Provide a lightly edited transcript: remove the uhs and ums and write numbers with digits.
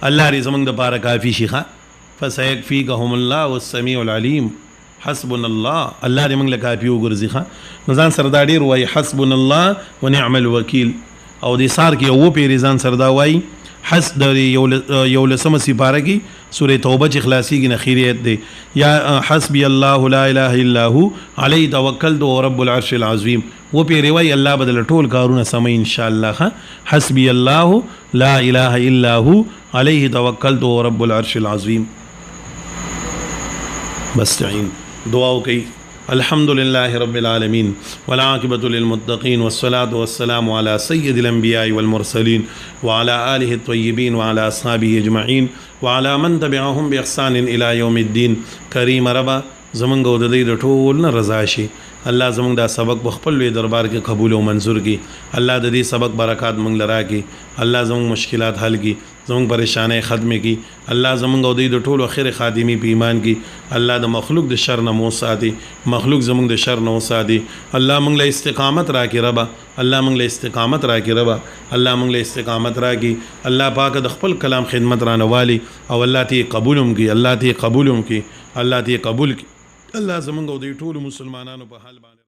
الله دې زمونږ دپاره کافي شي ښه فسيكفيكهم الله والسميع العليم حسبنا الله الله دې موږ له کافي وګرځي ښه نو ځان سره دا ډېر وایي حسبنا الله ونعم الوکیل او دې سار کې اووه پیرې ځان سره دا وایي حس د یولسمه سپاره کې سورې توبه چې خلاصیږي نه اخري آیت دی یا حسبي الله لا اله الا هو علیه توکلت ورب العرش العظیم و پیرې وایي الله بدل ټول کارونه سموي ان شاء الله ښه حسبي الله لا اله الا هو علیه توکلت ورب العرش العظیم بستعين دعاء کوي الحمد لله رب العالمين والعاقبة للمتقين والصلاة والسلام على سيد الأنبياء والمرسلين وعلى آله الطيبين وعلى أصحابه أجمعين وعلى من تبعهم بإحسان إلى يوم الدين كريم ربا زمنګ او د دې د ټول نه رضا شي الله زمنګ دا سبق بخپل لوی دربار کې قبول او منظور کی الله د دې سبق برکات منګ لرا کی الله زمنګ مشکلات حل کی زمنګ پریشانې ختم کی الله زمنګ او د ټول خیر خادمی په ایمان کی الله د مخلوق د شر نه مو ساتي مخلوق زمنګ د شر نه ساتي الله منګ له استقامت را کی ربا الله منګ له استقامت را کی ربا الله منګ له استقامت را کی الله پاک د خپل کلام خدمت را نوالی او الله تی قبولم کی الله تی قبولم کی الله تی قبول کی الله زمونږ او د ټولو مسلمانانو په حال باندې